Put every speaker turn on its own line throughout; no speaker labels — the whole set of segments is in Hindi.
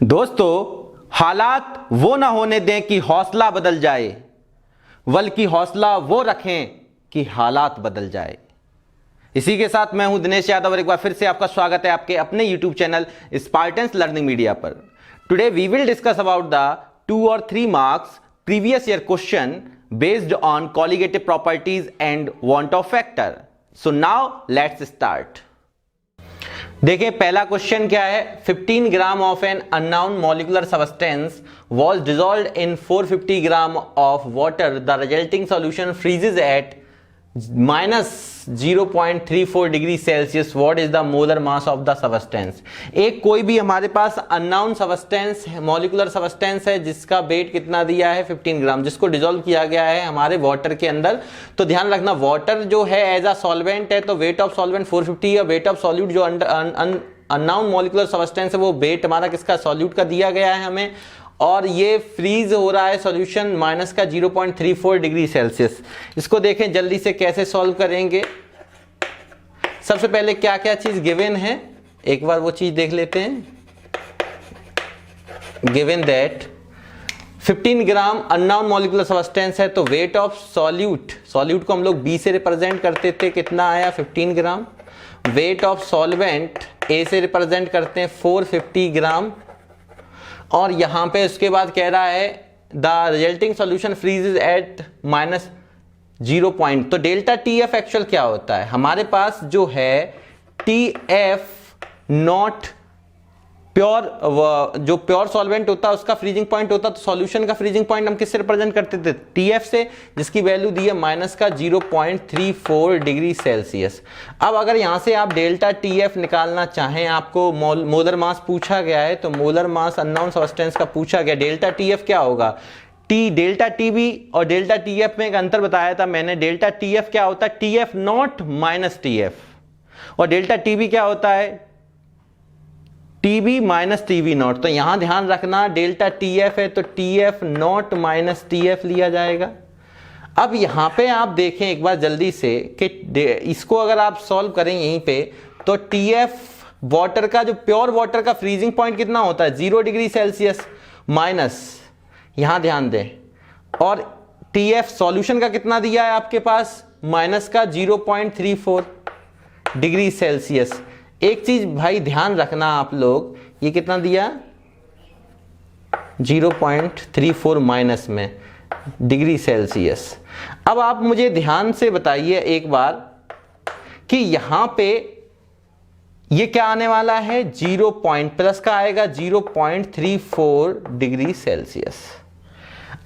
दोस्तों, हालात वो ना होने दें कि हौसला बदल जाए, बल्कि हौसला वो रखें कि हालात बदल जाए। इसी के साथ मैं हूं दिनेश यादव और एक बार फिर से आपका स्वागत है आपके अपने YouTube channel Spartans learning media पर। Today we will discuss about the 2 और 3 marks previous year question based on colligative properties and van't of factor. So now let's start. देखिए पहला क्वेश्चन क्या है। 15 gram of an unknown molecular substance was dissolved in 450 gram of water. The resulting solution freezes at -0.34 degree Celsius. What is the molar mass of the substance. एक कोई भी हमारे पास अननोन सबस्टेंस मॉलिक्यूलर सबस्टेंस है जिसका वेट कितना दिया है 15 ग्राम, जिसको डिसॉल्व किया गया है हमारे वाटर के अंदर। तो ध्यान रखना वाटर जो है एज अ सॉल्वेंट है तो वेट ऑफ सॉल्वेंट 450 है। वेट ऑफ सॉल्यूट जो अननोन मॉलिक्यूलर सबस्टेंस है वो वेट हमारा किसका सॉल्यूट का दिया गया है हमें, और ये फ्रीज हो रहा है सॉल्यूशन माइनस का 0.34 डिग्री सेल्सियस। इसको देखें जल्दी से कैसे सॉल्व करेंगे। सबसे पहले क्या क्या चीज गिवन है एक बार वो चीज देख लेते हैं। Given that 15 gram unknown molecular substance है तो वेट ऑफ सॉल्यूट को हम लोग बी से रिप्रेजेंट करते थे, कितना आया 15 ग्राम। वेट ऑफ सॉल्वेंट ए से रिप्रेजेंट करते हैं 450 ग्राम। और यहां पे उसके बाद कह रहा है the resulting solution freezes at -0. तो डेल्टा टी एफ एक्चुअल क्या होता है हमारे पास जो है टी एफ नॉट प्योर, जो प्योर सॉल्वेंट होता है उसका फ्रीजिंग पॉइंट होता है। तो सॉल्यूशन का फ्रीजिंग पॉइंट हम किससे रिप्रेजेंट करते थे टीएफ से, जिसकी वैल्यू दी है माइनस का 0.34 डिग्री सेल्सियस। अब अगर यहां से आप डेल्टा टीएफ निकालना चाहें, आपको मोलर मास पूछा गया है तो मोलर मास अननोन सबस्टेंस का पूछा गया, डेल्टा टीएफ क्या होगा। डेल्टा टीबी और डेल्टा टीएफ में एक अंतर बताया था मैंने। डेल्टा टीएफ क्या होता है टीएफ नॉट माइनस टीएफ, और डेल्टा टीबी क्या होता है टीबी माइनस टीबी नॉट। तो यहां ध्यान रखना डेल्टा टीएफ है तो टीएफ नॉट माइनस टीएफ लिया जाएगा। अब यहां पे आप देखें एक बार जल्दी से कि इसको अगर आप सॉल्व करें यहीं पे तो टीएफ वाटर का जो प्योर वाटर का फ्रीजिंग पॉइंट कितना होता है 0 डिग्री सेल्सियस माइनस, यहां ध्यान दें, और टीएफ सॉल्यूशन का कितना दिया है आपके पास माइनस का 0.34 डिग्री सेल्सियस। एक चीज भाई ध्यान रखना आप लोग, ये कितना दिया 0.34 माइनस में डिग्री सेल्सियस। अब आप मुझे ध्यान से बताइए एक बार कि यहां पे ये क्या आने वाला है 0 प्लस का आएगा 0.34 डिग्री सेल्सियस।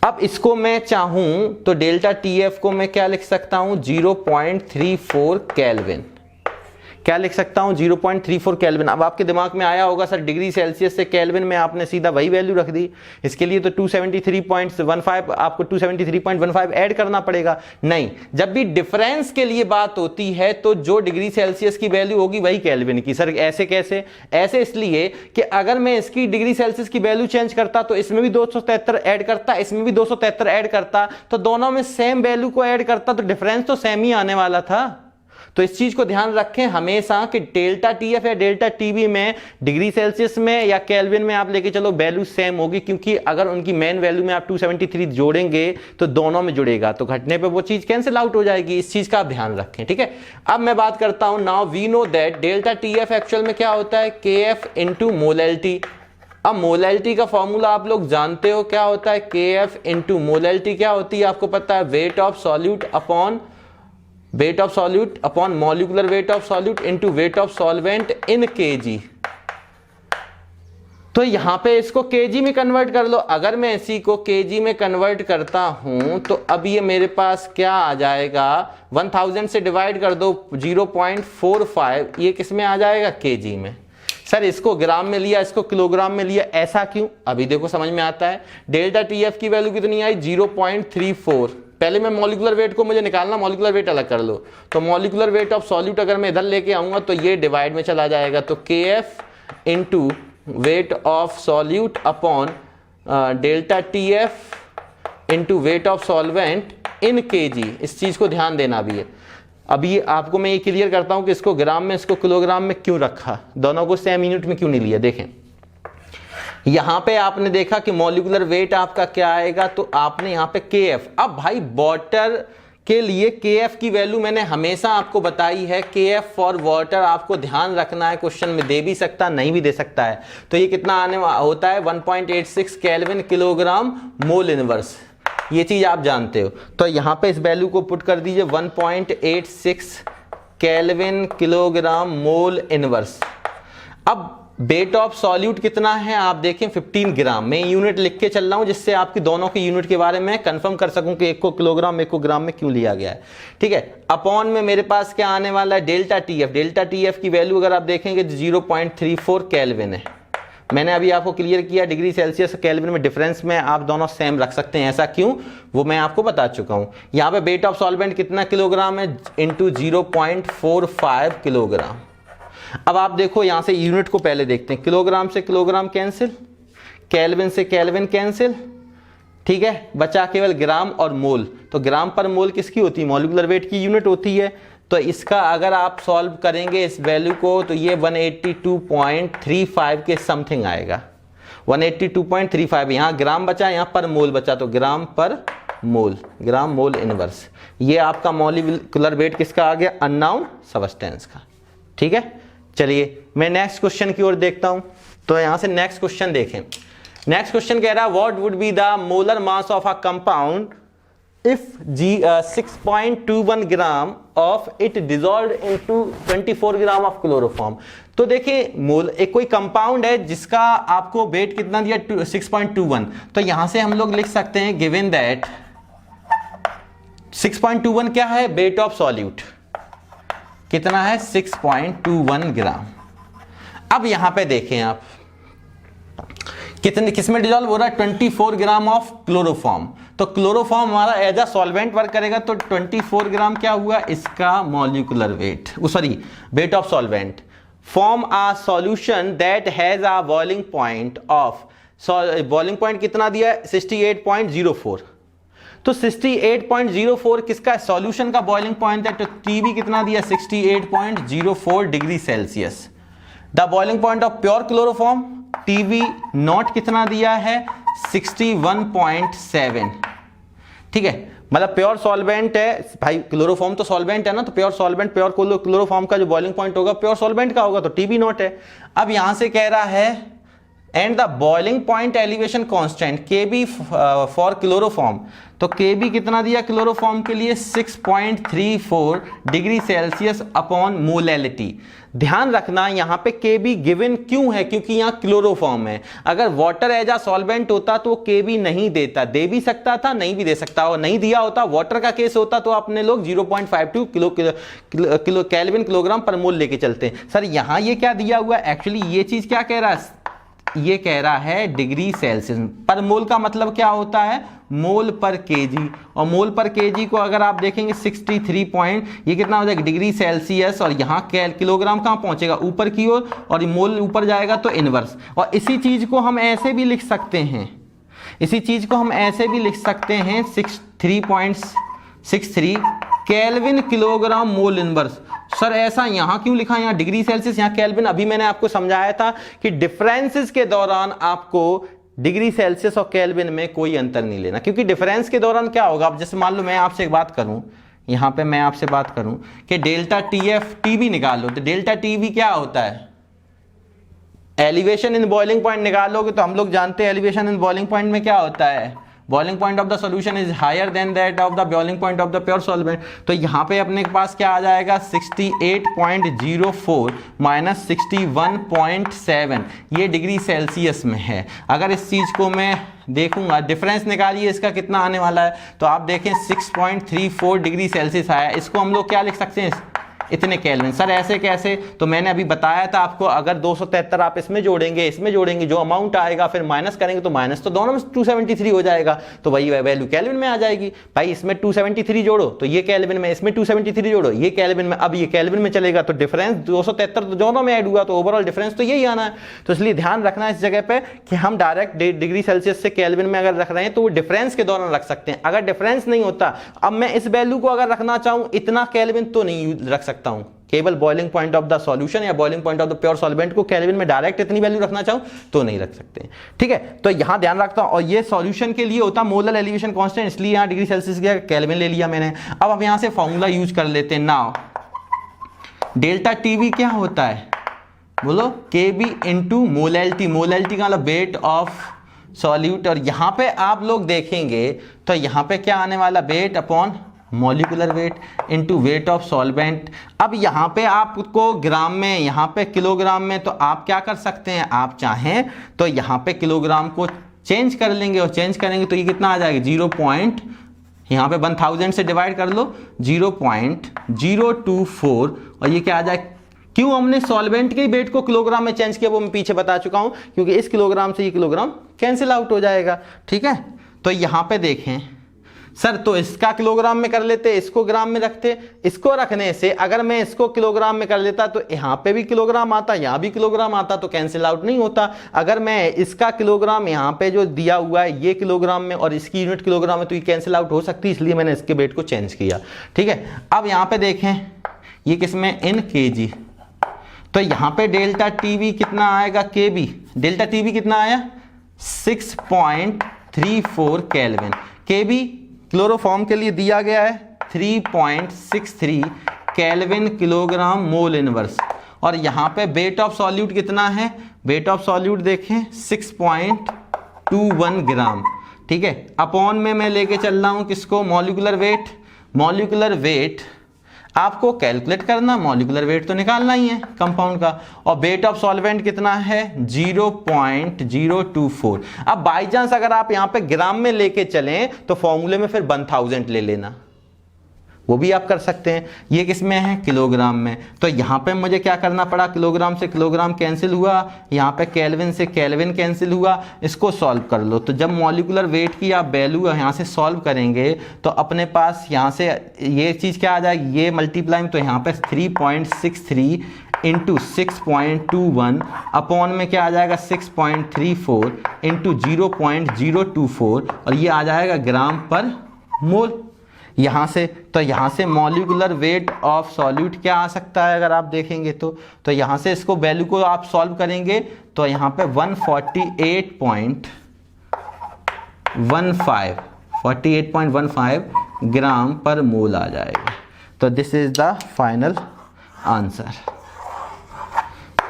अब इसको मैं चाहूं तो डेल्टा टीएफ को मैं क्या लिख सकता हूं 0.34 केल्विन। क्या लिख सकता हूं 0.34 केल्विन। अब आपके दिमाग में आया होगा सर डिग्री सेल्सियस से केल्विन में आपने सीधा वही वैल्यू रख दी, इसके लिए तो 273.15 आपको 273.15 ऐड करना पड़ेगा। नहीं, जब भी डिफरेंस के लिए बात होती है तो जो डिग्री सेल्सियस की वैल्यू होगी वही केल्विन की। सर ऐसे कैसे? ऐसे इसलिए कि अगर मैं इसकी डिग्री सेल्सियस की वैल्यू चेंज करता तो इसमें भी 273 ऐड करता, इसमें भी 273 ऐड करता, तो दोनों में सेम वैल्यू को ऐड करता तो डिफरेंस तो सेम ही आने वाला था। तो इस चीज को ध्यान रखें हमेशा कि डेल्टा टीएफ या डेल्टा टीबी में डिग्री सेल्सियस में या केल्विन में आप लेके चलो वैल्यू सेम होगी, क्योंकि अगर उनकी मेन वैल्यू में आप 273 जोड़ेंगे तो दोनों में जुड़ेगा, तो घटने पे वो चीज कैंसिल आउट हो जाएगी। इस चीज का आप ध्यान रखें, ठीक है। अब मैं बात करता हूं now we know that delta TF actual में क्या होता है केएफ इनटू मोलैलिटी। अब मोलैलिटी का फॉर्मूला आप लोग जानते हो क्या होता है केएफ इनटू मोलैलिटी क्या होती है आपको पता है weight of solute upon weight of solute upon molecular wait of solute into weight of solvent in KG. तो यहां पे इसको केजी में कन्वर्ट कर लो। अगर मैं इसी को केजी में कन्वर्ट करता हूं तो अब ये मेरे पास क्या आ जाएगा 1000 से डिवाइड कर दो 0.45, ये किस में आ जाएगा केजी में। सर इसको ग्राम में लिया इसको किलोग्राम में लिया, ऐसा क्यों? अभी देखो समझ में आता है। डेल्टा टीएफ की वैल्यू कितनी आई 0.34। पहले मैं मॉलिक्यूलर वेट को मुझे निकालना, मॉलिक्यूलर वेट अलग कर लो। तो मॉलिक्यूलर वेट ऑफ सॉल्यूट अगर मैं इधर लेके आऊंगा तो ये डिवाइड में चला जाएगा, तो KF into weight of solute upon delta TF into weight of solvent in KG. इस चीज को ध्यान देना भी है। अभी आपको मैं ये क्लियर करता हूं कि इसको ग्राम में इसको किलोग्राम में क्यों रखा, दोनों को सेम यूनिट में क्यों नहीं लिया। देखें यहां पे आपने देखा कि मॉलिक्यूलर वेट आपका क्या आएगा, तो आपने यहां पे KF। अब भाई वाटर के लिए KF की वैल्यू मैंने हमेशा आपको बताई है, KF फॉर वाटर आपको ध्यान रखना है, क्वेश्चन में दे भी सकता नहीं भी दे सकता है। तो ये कितना आने होता है 1.86 केल्विन किलोग्राम मोल इनवर्स, ये चीज आप जानते हो। तो यहां पे इस वैल्यू को पुट कर दीजिए 1.86 केल्विन किलोग्राम मोल इनवर्स। अब वेट ऑफ सॉल्यूट कितना है आप देखें 15 ग्राम। मैं यूनिट लिख के चल रहा हूं जिससे आपकी दोनों के यूनिट के बारे में कंफर्म कर सकूं कि एक को किलोग्राम एक को ग्राम में क्यों लिया गया है। ठीक है, अपॉन में मेरे पास क्या आने वाला है डेल्टा TF। डेल्टा TF की वैल्यू अगर आप देखेंगे 0.34 केल्विन है। मैंने अभी आपको क्लियर किया डिग्री सेल्सियस केल्विन में डिफरेंस में आप दोनों सेम रख सकते हैं, ऐसा क्यों वो मैं आपको बता चुका हूं। यहां पे वेट ऑफ सॉल्वेंट कितना किलोग्राम है इंटू 0.45 किलोग्राम। अब आप देखो यहां से यूनिट को पहले देखते हैं, किलोग्राम से किलोग्राम कैंसिल, केल्विन से केल्विन कैंसिल, ठीक है, बचा केवल ग्राम और मोल। तो ग्राम पर मोल किसकी होती है, मॉलिक्यूलर वेट की यूनिट होती है। तो इसका अगर आप सॉल्व करेंगे इस वैल्यू को तो ये 182.35 के समथिंग आएगा, 182.35। यहां ग्राम बचा, यहां पर मोल बचा, तो ग्राम पर मोल, ग्राम मोल इनवर्स। ये आपका मॉलिक्यूलर वेट किसका आ गया, अननोन सब्सटेंस का। ठीक है, चलिए मैं नेक्स्ट क्वेश्चन की ओर देखता हूं। तो यहां से नेक्स्ट क्वेश्चन देखें। नेक्स्ट क्वेश्चन कह रहा है what would be the molar mass of a compound if 6.21 gram of it dissolved into 24 gram of chloroform. तो देखिए मोल एक कोई कंपाउंड है जिसका आपको वेट कितना दिया 6.21। तो यहां से हम लोग लिख सकते हैं गिवन दैट 6.21 क्या है, वेट ऑफ सॉल्यूट कितना है 6.21 ग्राम। अब यहां पे देखें आप कितने किसमें डिसॉल्व हो रहा है 24 ग्राम ऑफ क्लोरोफॉर्म। तो क्लोरोफॉर्म हमारा एज अ सॉल्वेंट वर्क करेगा, तो 24 ग्राम क्या हुआ इसका molecular weight, sorry wait of solvent. Form a solution that has a boiling point of, boiling point कितना दिया है 68.04। तो 68.04 किसका सॉल्यूशन का बॉइलिंग पॉइंट है, तो टीबी कितना दिया 68.04 degree Celsius. The boiling point of pure chloroform TB naught कितना दिया है 61.7। ठीक है, मतलब प्योर सॉल्वेंट है भाई, क्लोरोफॉर्म तो सॉल्वेंट है ना, तो प्योर सॉल्वेंट प्योर क्लोरोफॉर्म का जो बॉइलिंग पॉइंट होगा प्योर सॉल्वेंट का होगा, तो टीबी नॉट है। अब यहां से कह रहा है and the boiling point elevation constant Kb for chloroform. तो Kb कितना दिया क्लोरोफॉर्म के लिए 6.34 डिग्री सेल्सियस अपॉन मोलैलिटी। ध्यान रखना यहां पे Kb गिवन क्यों है, क्योंकि यहां क्लोरोफॉर्म है। अगर वाटर एज आ सॉल्वेंट होता तो Kb नहीं देता, दे भी सकता था नहीं भी दे सकता, और नहीं दिया होता वाटर का केस होता तो अपने लोग 0.52 किलो केल्विन किलोग्राम पर मोल लेके चलते हैं। सर यहां ये क्या दिया हुआ है, एक्चुअली ये चीज क्या कह रहा है, ये कह रहा है डिग्री सेल्सियस पर मोल का मतलब क्या होता है मोल पर केजी, और मोल पर केजी को अगर आप देखेंगे 63 पॉइंट, ये कितना हो जाएगा डिग्री सेल्सियस, और यहाँ किलोग्राम कहाँ पहुंचेगा ऊपर की ओर, और ये मोल ऊपर जाएगा तो इनवर्स। और इसी चीज को हम ऐसे भी लिख सकते हैं, इसी चीज को हम ऐसे भी लिख सकते हैं 63.63 kelvin kilogram mole inverse. Sir ऐसा यहां क्यों लिखा, यहां डिग्री सेल्सियस यहां केल्विन। अभी मैंने आपको समझाया था कि डिफरेंसेस के दौरान आपको डिग्री सेल्सियस और केल्विन में कोई अंतर नहीं लेना, क्योंकि डिफरेंस के दौरान क्या होगा, अब जैसे मान लो मैं आपसे एक बात करूं, यहां पे मैं आपसे बात करूं कि डेल्टा TF टीबी निकालो, तो डेल्टा टीबी क्या होता है एलिवेशन इन बॉइलिंग पॉइंट निकालोगे, तो हम लोग जानते हैं एलिवेशन इन बॉइलिंग पॉइंट में क्या होता है, boiling point of the solution is higher than that of the boiling point of the pure solvent. तो यहाँ पे अपने के पास क्या आ जाएगा 68.04 माइनस 61.7, ये डिग्री सेल्सियस में है। अगर इस चीज को मैं देखूंगा डिफरेंस निकालिए इसका कितना आने वाला है, तो आप देखें 6.34 डिग्री सेल्सियस आया। इसको हम लोग क्या लिख सकते हैं इतने केल्विन। सर ऐसे कैसे, तो मैंने अभी बताया था आपको, अगर 273 आप इसमें जोड़ेंगे इसमें जोड़ेंगे, जो अमाउंट आएगा फिर माइनस करेंगे तो माइनस तो दोनों में 273 हो जाएगा, तो वही वैल्यू केल्विन में आ जाएगी। भाई इसमें 273 जोड़ो तो ये केल्विन में, इसमें 273 जोड़ो ये केल्विन में, अब ये केल्विन में चलेगा तो डिफरेंस 273 तो दोनों में ऐड हुआ, तो ओवरऑल डिफरेंस तो यही आना है। तो इसलिए ध्यान रखना इस जगह पे कि हम डायरेक्ट डिग्री सेल्सियस से केल्विन में अगर रख रहे हैं तो वो डिफरेंस के दौरान रख सकते हैं। अगर डिफरेंस नहीं होता, अब मैं इस वैल्यू को अगर रखना चाहूं इतना केल्विन तो नहीं रख सकता हूं, केवल boiling point of the solution या boiling point of the pure solvent को केल्विन में डायरेक्ट इतनी वैल्यू रखना चाहूं तो नहीं रख सकते, ठीक है। तो यहां ध्यान रखता हूं, और ये सॉल्यूशन के लिए होता मोलर एलिवेशन कांस्टेंट, इसलिए यहां डिग्री सेल्सियस का केल्विन ले लिया मैंने। अब हम यहां से फॉर्मूला यूज कर लेते हैं। नाउ डेल्टा टीवी क्या होता है, बोलो, केबी इंटू मोलैलिटी। मोलैलिटी का मतलब वेट ऑफ सॉल्यूट, और यहां पे आप लोग देखेंगे तो यहां पे क्या आने वाला, weight upon molecular weight into weight of solvent. अब यहां पे आपको ग्राम में, यहां पे किलोग्राम में, तो आप क्या कर सकते हैं, आप चाहें तो यहां पे किलोग्राम को चेंज कर लेंगे, और चेंज करेंगे तो ये कितना आ जाएगा, 0. यहां पे 1000 से डिवाइड कर लो, 0.024, और ये क्या आ जाए, क्यों हमने सॉल्वेंट के वेट को किलोग्राम में चेंज किया वो मैं पीछे बता चुका हूं, क्योंकि इस किलोग्राम से ये किलोग्राम कैंसिल आउट हो जाएगा, ठीक है। तो यहां पे देखें सर, तो इसका किलोग्राम में कर लेते, इसको ग्राम में रखते, इसको रखने से अगर मैं इसको किलोग्राम में कर लेता तो यहां पे भी किलोग्राम आता, यहां भी किलोग्राम आता, तो कैंसिल आउट नहीं होता। अगर मैं इसका किलोग्राम यहां पे जो दिया हुआ है ये किलोग्राम में और इसकी यूनिट किलोग्राम में, तो ये कैंसिल आउट हो सकती है, इसलिए मैंने इसके वेट को चेंज किया, ठीक है। अब यहां पे देखें ये किसमें, इन केजी, तो यहां पे डेल्टा टीवी कितना आएगा, केबी, डेल्टा टीवी कितना आया, 6.34 केल्विन। केबी क्लोरोफॉर्म के लिए दिया गया है 3.63 केल्विन किलोग्राम मोल इनवर्स, और यहां पे वेट ऑफ सॉल्यूट कितना है, वेट ऑफ सॉल्यूट देखें 6.21 ग्राम, ठीक है। अपॉन में मैं लेके चल रहा हूं किसको, मॉलिक्यूलर वेट। मॉलिक्यूलर वेट आपको कैलकुलेट करना, मॉलिक्यूलर वेट तो निकालना ही है कंपाउंड का, और वेट ऑफ सॉल्वेंट कितना है 0.024। अब बाई चांस अगर आप यहां पे ग्राम में लेके चलें तो फॉर्मूले में फिर 1000 ले लेना, वो भी आप कर सकते हैं। ये किस में है, किलोग्राम में, तो यहां पे मुझे क्या करना पड़ा, किलोग्राम से किलोग्राम कैंसिल हुआ, यहां पे केल्विन से केल्विन कैंसिल हुआ, इसको सॉल्व कर लो। तो जब मॉलिक्यूलर वेट की आप वैल्यू यहां से सॉल्व करेंगे तो अपने पास यहां से ये चीज क्या आ जाएगी, ये मल्टीप्लाई, तो यहां पे 3.63 इंटू 6.21 अपॉन में क्या आ जाएगा, 6.34 इंटू 0.024, और ये आ जाएगा ग्राम पर मोल। यहां से तो यहां से मॉलिक्यूलर वेट ऑफ सॉल्यूट क्या आ सकता है, अगर आप देखेंगे तो यहां से इसको वैल्यू को आप सॉल्व करेंगे तो यहां पे 48.15 ग्राम पर मोल आ जाएगा। तो this is the final answer.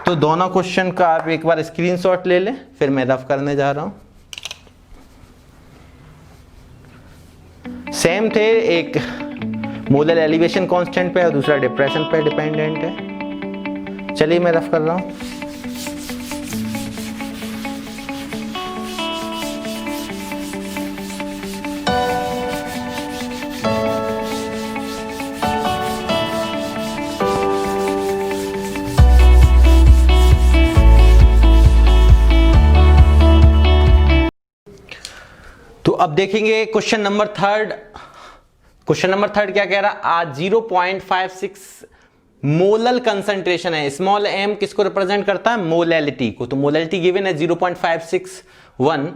तो दोनों क्वेश्चन का आप एक बार स्क्रीनशॉट ले लें, फिर मैं रफ करने जा रहा हूं। सेम थे, एक मोलर एलिवेशन कांस्टेंट पे और दूसरा डिप्रेशन पे डिपेंडेंट है। चलिए मैं रफ कर रहा हूं। तो अब देखेंगे question number third. Question number third क्या कह रहा, आज 0.56 मोलल कंसंट्रेशन है। स्मॉल m किसको रिप्रेजेंट करता है, मोलैलिटी को। तो मोलैलिटी गिवन है 0.561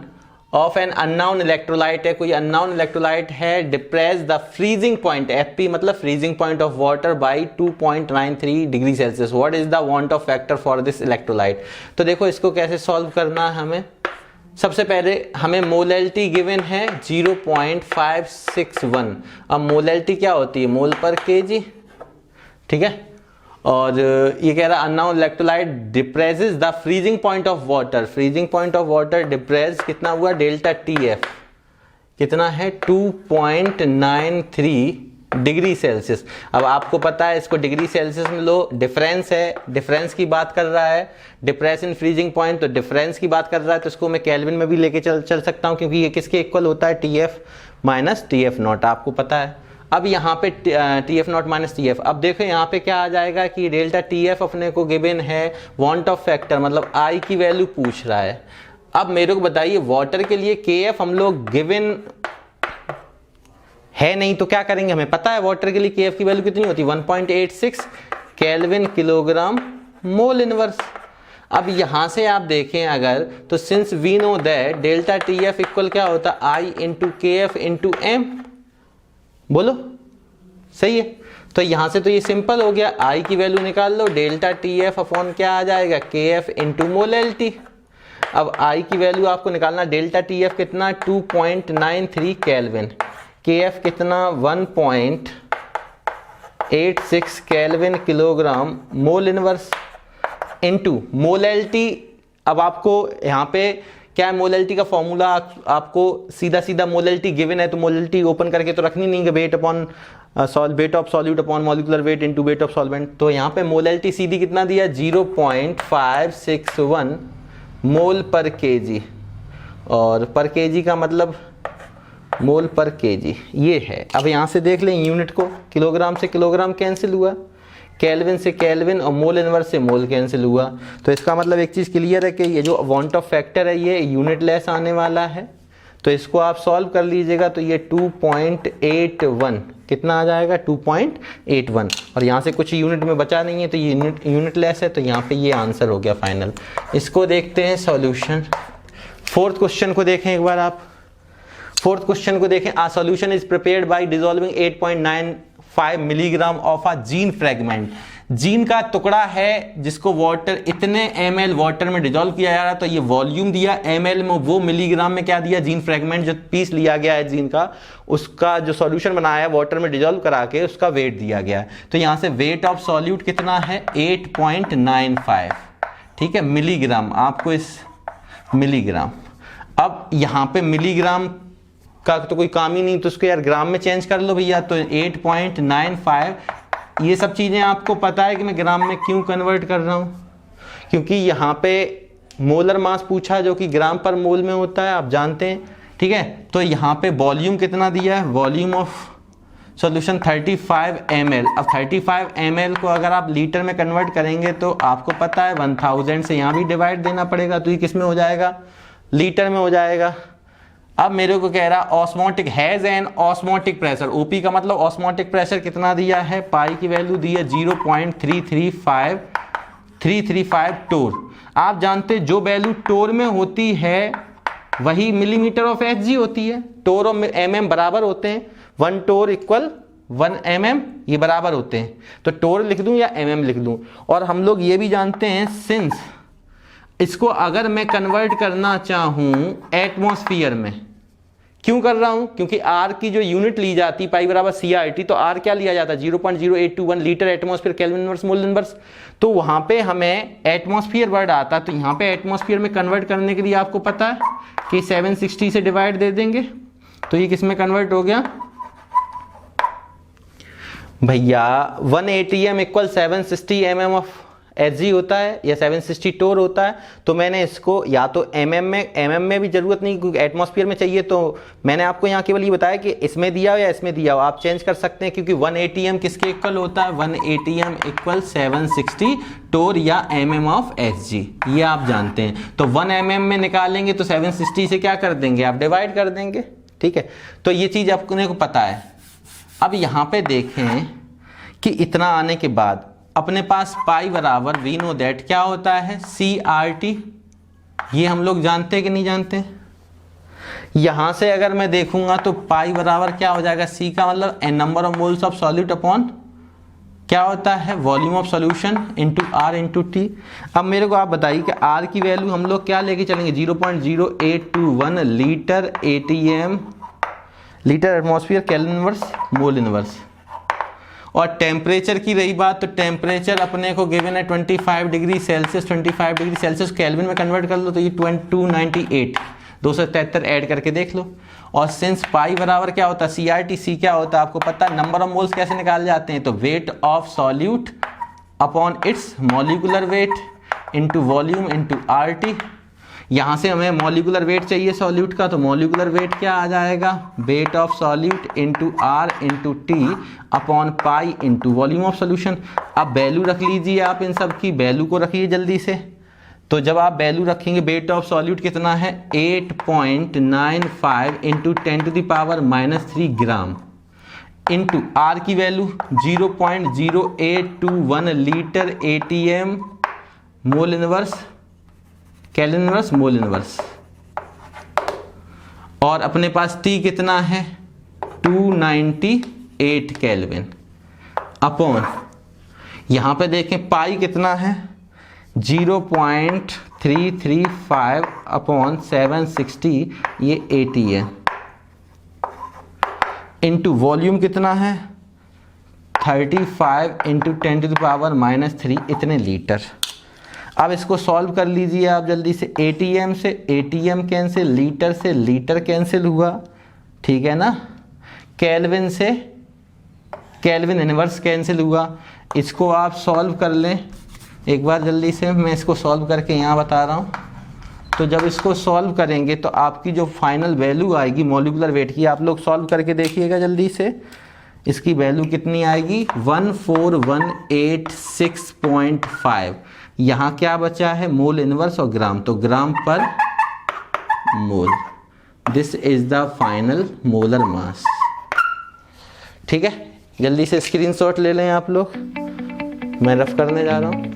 ऑफ एन अननोन इलेक्ट्रोलाइट है, कोई अननोन इलेक्ट्रोलाइट है। Depress the freezing point, FP मतलब freezing point of water bye 2.93 degree Celsius. What is the want of factor for this electrolyte. तो देखो इसको कैसे सॉल्व करना है हमें। सबसे पहले हमें मोलैलिटी गिवन है 0.561। अब मोलैलिटी क्या होती है, मोल पर केजी, ठीक है। और ये कह रहा unknown electrolyte depresses the freezing point of water. Freezing point of water depress कितना हुआ, डेल्टा TF कितना है 2.93 डिग्री सेल्सियस। अब आपको पता है इसको डिग्री सेल्सियस में लो, डिफरेंस है, डिफरेंस की बात कर रहा है, डिप्रेस इन फ्रीजिंग पॉइंट, तो डिफरेंस की बात कर रहा है, तो इसको मैं केल्विन में भी लेके चल सकता हूं, क्योंकि ये किसके इक्वल होता है, TF माइनस TF नॉट, आपको पता है। अब यहाँ पे TF नॉट माइनस TF। अब देखो यहाँ पे क्या आ जाएगा कि डेल्टा TF अपने को गिवन है, वांट ऑफ फैक्टर मतलब I की वैल्यू पूछ रहा है। अब मेरे को बताइए वाटर के लिए KF हम लोग गिवन है नहीं, तो क्या करेंगे, हमें पता है वाटर के लिए KF की वैल्यू कितनी होती है 1.86 केल्विन किलोग्राम मोल इनवर्स। अब यहां से आप देखें अगर, तो since we know that delta TF equal क्या होता है I into KF into M, बोलो सही है। तो यहाँ से तो ये सिंपल हो गया, आई की वैल्यू निकाल लो, डेल्टा टी एफ अपॉन क्या आ जाएगा, के एफ इंटू मोलेलिटी। अब आई की वैल्यू आपको निकालना, डेल्टा टी एफ कितना 2.93 केल्विन, के एफ कितना 1.86 kelvin kilogram mole inverse into molality. अब आपको यहाँ पे क्या है, मोलेलिटी का फॉर्मूला आपको सीधा सीधा मोलेलिटी गिवन है तो मोलेलिटी ओपन करके तो रखनी नहीं है, weight upon weight of solute upon molecular weight into weight of solvent. तो यहाँ पे मोलेलिटी सीधी कितना दिया 0.561 मोल पर केजी, और पर केजी का मतलब मोल पर केजी ये है। अब यहाँ से देख लें यूनिट को, किलोग्राम से किलोग्राम कैंसिल हुआ, केल्विन से केल्विन और मोल इनवर्स से मोल कैंसिल हुआ। तो इसका मतलब एक चीज़ क्लियर है कि ये जो वांट ऑफ फैक्टर है ये यूनिट लेस आने वाला है। तो इसको आप सॉल्व कर लीजिएगा तो ये 2.81 कितना आ जाएगा 2.81, और यहाँ से कुछ यूनिट में बचा नहीं है तो ये यूनिट लेस है, तो यहाँ पे ये आंसर हो गया फाइनल। इसको देखते हैं सॉल्यूशन। फोर्थ क्वेश्चन को देखें एक बार आप, फोर्थ क्वेश्चन को देखें। A solution is prepared by dissolving 8.95 milligram of a gene fragment. Gene का टुकड़ा है जिसको वाटर इतने ml वाटर में डिजोल्व किया जा रहा है, तो ये वॉल्यूम दिया ml में, वो मिलीग्राम में क्या दिया, जीन फ्रेगमेंट जो पीस लिया गया है जीन का, उसका जो सॉल्यूशन बनाया है वाटर में डिजोल्व करा के उसका वेट दिया गया है। तो यहां से वेट ऑफ सॉल्यूट कितना है 8.95, ठीक है, मिलीग्राम, आपको इस मिलीग्राम। अब यहाँ पे मिलीग्राम का तो कोई काम ही नहीं, तो उसको यार ग्राम में चेंज कर लो भैया। तो 8.95, ये सब चीज़ें आपको पता है कि मैं ग्राम में क्यों कन्वर्ट कर रहा हूँ, क्योंकि यहाँ पे मोलर मास पूछा जो कि ग्राम पर मोल में होता है, आप जानते हैं, ठीक है। तो यहाँ पे वॉल्यूम कितना दिया है, वॉल्यूम ऑफ सॉल्यूशन 35 ml। अब 35 ml को अगर आप लीटर में कन्वर्ट करेंगे तो आपको पता है 1000 से यहाँ भी डिवाइड देना पड़ेगा, तो ये किस में हो जाएगा, लीटर में हो जाएगा। अब मेरे को कह रहा osmotic has an osmotic pressure, OP का मतलब ऑस्मोटिक प्रेशर कितना दिया है, पाई की वैल्यू दी है 0.335 टोर। आप जानते हैं जो वैल्यू टोर में होती है वही मिलीमीटर ऑफ एचजी होती है। टोर और एमएम बराबर होते हैं, 1 टोर इक्वल 1 mm, ये बराबर होते हैं। तो टोर लिख दूं या एमएम लिख दूं। और हम लोग ये भी जानते हैं सिंस इसको अगर मैं कन्वर्ट करना चाहूं एटमॉस्फेयर में, क्यों कर रहा हूं, क्योंकि आर की जो यूनिट ली जाती पाई बराबर CRT, तो आर क्या लिया जाता है 0.0821 litre atmosphere kelvin inverse mole inverse. तो वहां पे हमें एटमॉस्फेयर वर्ड आता, तो यहाँ पे एटमॉस्फेयर में कन्वर्ट करने के लिए आपको पता है कि 760 से डिवाइड दे देंगे, तो ये किस में कन्वर्ट हो गया भैया 1 ATM equal 760 mm of Hg होता है या 760 टोर होता है। तो मैंने इसको या तो mm में भी जरूरत नहीं क्योंकि एटमॉस्फेयर में चाहिए, तो मैंने आपको यहाँ केवल ये बताया कि इसमें दिया हो या इसमें दिया हो, आप चेंज कर सकते हैं क्योंकि 1 ATM किसके इक्वल होता है, 1 ATM इक्वल 760 टोर या mm ऑफ Hg, ये आप जानते हैं। तो 1 mm में निकालेंगे तो 760 से क्या कर देंगे आप, डिवाइड कर देंगे, ठीक है। तो ये चीज़ आपको को पता है। अब यहाँ पे देखें कि इतना आने के बाद अपने पास पाई बराबर वी नो दैट क्या होता है CRT, ये हम लोग जानते हैं कि नहीं जानते। यहां से अगर मैं देखूंगा तो पाई बराबर क्या हो जाएगा, C का मतलब n number of moles of solute upon क्या होता है volume of solution into R into T। अब मेरे को आप बताइए कि R की वैल्यू हम लोग क्या लेके चलेंगे 0.0821 litre ATM litre atmosphere kelvin inverse mole inverse. और टेम्परेचर की रही बात, तो टेम्परेचर अपने को गिवन है 25 degree Celsius, 25 degree Celsius kelvin में कन्वर्ट कर लो तो ये 298 273 ऐड करके देख लो। और सिंस पाई बराबर क्या होता है CRT, C क्या होता है आपको पता है, नंबर ऑफ मोल्स कैसे निकाले जाते हैं, तो wait of solute upon its molecular weight into volume into RT। यहाँ से हमें मॉलिक्यूलर वेट चाहिए सॉल्यूट का, तो मॉलिक्यूलर वेट क्या आ जाएगा, wait of solute into R into T upon pi into volume of solution. अब वैल्यू रख लीजिए, आप इन सब की वैल्यू को रखिए जल्दी से। तो जब आप वैल्यू रखेंगे वेट ऑफ सॉल्यूट कितना है 8.95 इंटू 10⁻³ ग्राम इंटू R की value 0.0821 litre ATM mole inverse kelvin inverse mole inverse. और अपने पास T कितना है 298 केल्विन। अपॉन यहाँ पे देखें पाई कितना है 0.335 अपॉन 760, ये 80 है, इंटू वॉल्यूम कितना है 35 इंटू 10⁻³ इतने लीटर। अब इसको सॉल्व कर लीजिए आप जल्दी से। ATM से ATM कैंसिल, लीटर से लीटर कैंसिल हुआ, ठीक है ना। केल्विन से केल्विन इनवर्स कैंसिल हुआ। इसको आप सॉल्व कर लें एक बार जल्दी से, मैं इसको सॉल्व करके यहाँ बता रहा हूँ। तो जब इसको सॉल्व करेंगे तो आपकी जो फाइनल वैल्यू आएगी मॉलिक्यूलर वेट की, आप लोग सॉल्व करके देखिएगा जल्दी से, इसकी वैल्यू कितनी आएगी 14186.5। यहाँ क्या बचा है मोल इनवर्स और ग्राम, तो gram per mole. This is the final molar mass. ठीक है, जल्दी से स्क्रीनशॉट ले लें आप लोग, मैं रफ करने जा रहा हूँ।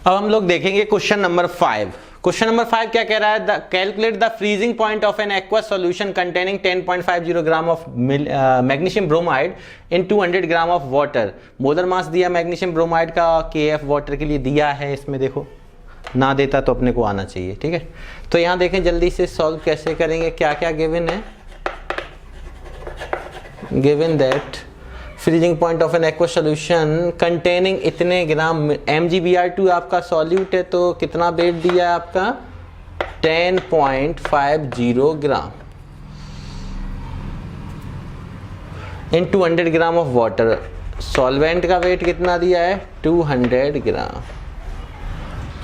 अब हम लोग देखेंगे क्वेश्चन नंबर 5। क्वेश्चन नंबर 5 क्या कह रहा है, calculate the freezing point of an aqueous solution containing 10.50 gram of magnesium bromide in 200 gram of water. Molar mass दिया मैग्नीशियम ब्रोमाइड का, KF वाटर के लिए दिया है, इसमें देखो ना देता तो अपने को आना चाहिए। ठीक है, तो यहाँ देखें जल्दी से सॉल्व कैसे करेंगे, क्या क्या गिवन है। Given that freezing point of an aqueous solution containing इतने ग्राम, MgBr2 आपका सॉल्यूट है, तो कितना वेट दिया है आपका 10.50 ग्राम इन 200 ग्राम ऑफ वाटर। सॉल्वेंट का वेट कितना दिया है 200 ग्राम,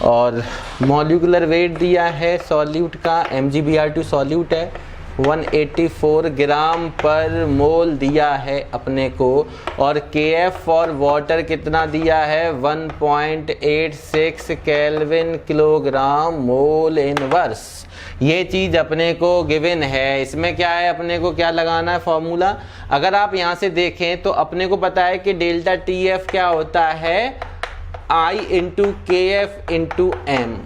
और मॉलिक्यूलर वेट दिया है सॉल्यूट का, MgBr2 सॉल्यूट है 184 ग्राम पर मोल दिया है अपने को, और KF फॉर वाटर कितना दिया है 1.86 केल्विन किलोग्राम मोल इनवर्स। ये चीज़ अपने को गिवन है। इसमें क्या है, अपने को क्या लगाना है फॉर्मूला। अगर आप यहाँ से देखें तो अपने को पता है कि डेल्टा TF क्या होता है I into KF into M।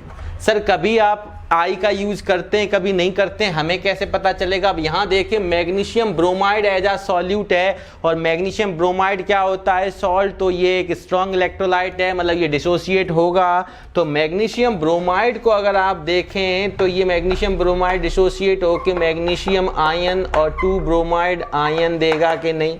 Sir कभी आप I का यूज करते हैं कभी नहीं करते हैं, हमें कैसे पता चलेगा। अब यहाँ देखिए मैग्नीशियम ब्रोमाइड एज आ सॉल्यूट है, और मैग्नीशियम ब्रोमाइड क्या होता है सॉल्ट, तो ये एक स्ट्रॉन्ग इलेक्ट्रोलाइट है, मतलब ये डिसोसिएट होगा। तो मैग्नीशियम ब्रोमाइड को अगर आप देखें तो ये मैग्नीशियम ब्रोमाइड डिसोसिएट होकर मैग्नीशियम आयन और 2 ब्रोमाइड आयन देगा कि नहीं।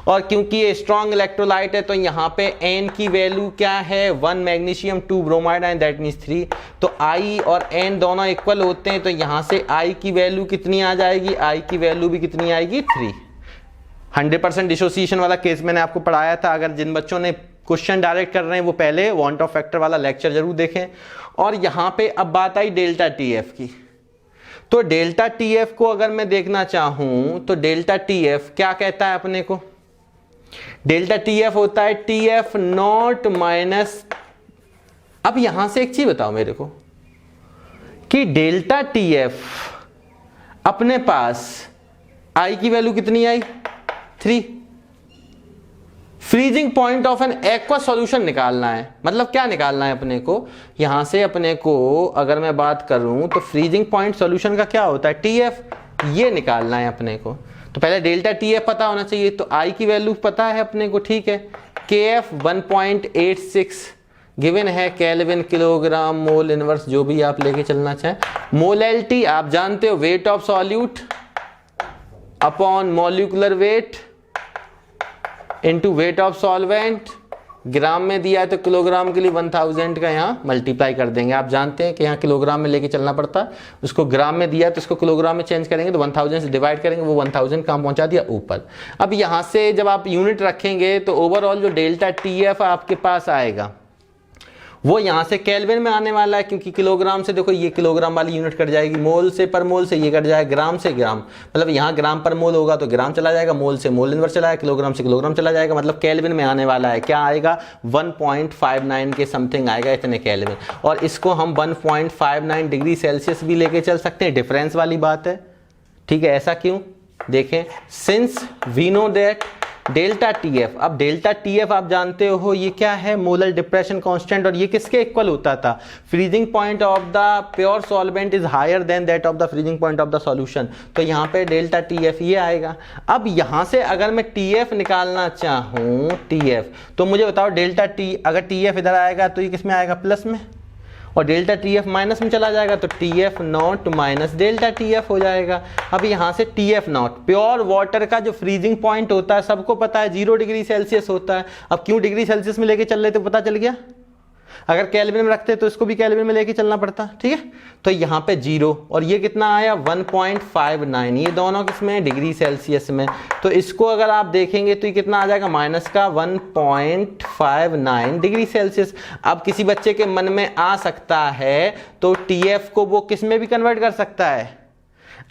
और क्योंकि ये स्ट्रॉन्ग इलेक्ट्रोलाइट है तो यहाँ पे N की वैल्यू क्या है 1 magnesium 2 bromide ion, that means 3। तो I और N दोनों इक्वल होते हैं, तो यहाँ से I की वैल्यू कितनी आ जाएगी, I की वैल्यू भी कितनी आएगी 3। 100% डिसोसिएशन वाला केस मैंने आपको पढ़ाया था। अगर जिन बच्चों ने क्वेश्चन डायरेक्ट कर रहे हैं वो पहले वांट ऑफ फैक्टर वाला लेक्चर जरूर देखें। और यहाँ पे अब बात आई डेल्टा TF की, तो डेल्टा TF को अगर मैं देखना चाहूं तो डेल्टा TF क्या कहता है अपने को, डेल्टा TF होता है TF नॉट माइनस। अब यहां से एक चीज बताओ मेरे को कि डेल्टा TF अपने पास I की वैल्यू कितनी आई 3। Freezing point of an aqueous solution निकालना है, मतलब क्या निकालना है अपने को, यहां से अपने को अगर मैं बात करूं तो फ्रीजिंग पॉइंट सॉल्यूशन का क्या होता है TF, ये निकालना है अपने को। तो पहले डेल्टा TF पता होना चाहिए, तो I की वैल्यू पता है अपने को, ठीक है। KF 1.86 गिवन है केल्विन किलोग्राम मोल इनवर्स, जो भी आप लेके चलना चाहें। मोलैलिटी आप जानते हो, weight of solute upon molecular weight into weight of solvent. Gram में दिया है तो किलोग्राम के लिए 1000 का यहाँ मल्टीप्लाई कर देंगे। आप जानते हैं कि यहाँ किलोग्राम में लेके चलना पड़ता है, उसको ग्राम में दिया है तो उसको किलोग्राम में चेंज करेंगे तो 1000 से डिवाइड करेंगे, वो 1000 काम पहुंचा दिया ऊपर। अब यहाँ से जब आप यूनिट रखेंगे तो ओवरऑल जो डेल्टा TF आपके पास आएगा वो यहाँ से केल्विन में आने वाला है, क्योंकि किलोग्राम से देखो ये किलोग्राम वाली यूनिट कट जाएगी, मोल से पर मोल से ये कट जाएगा, ग्राम से ग्राम, मतलब यहाँ ग्राम पर मोल होगा तो ग्राम चला जाएगा, मोल से मोल इनवर्स चला जाएगा, किलोग्राम से किलोग्राम चला जाएगा, मतलब केल्विन में आने वाला है। क्या आएगा 1.59 के समथिंग आएगा, इतने केल्विन। और इसको हम 1.59 डिग्री सेल्सियस भी लेके चल सकते हैं, डिफरेंस वाली बात है, ठीक है। ऐसा क्यों, देखें, since we know that delta TF. अब डेल्टा टीएफ आप जानते हो ये क्या है, मोलर डिप्रेशन कांस्टेंट, और ये किसके इक्वल होता था, freezing point of the pure solvent is higher than that of the freezing point of the solution. तो यहाँ पे डेल्टा टीएफ ये आएगा। अब यहाँ से अगर मैं टीएफ निकालना चाहूँ, टीएफ, तो मुझे बताओ डेल्टा टी, अगर टीएफ इधर आएगा तो ये किस में आएगा, प्लस में, और डेल्टा टीएफ माइनस में चला जाएगा तो TF not minus delta TF हो जाएगा। अब यहाँ से टीएफ नॉट, प्योर वाटर का जो फ्रीजिंग पॉइंट होता है सबको पता है 0 डिग्री सेल्सियस होता है। अब क्यों डिग्री सेल्सियस में लेके चल रहे थे पता चल गया, अगर केल्विन में रखते तो इसको भी केल्विन में लेके चलना पड़ता, ठीक है। तो यहाँ पे 0 और ये कितना आया 1.59, ये दोनों किसमें, डिग्री सेल्सियस में। तो इसको अगर आप देखेंगे तो ये कितना आ जाएगा, माइनस का 1.59 डिग्री सेल्सियस। अब किसी बच्चे के मन में आ सकता है तो टीएफ को वो किस में भी कन्वर्ट कर सकता है,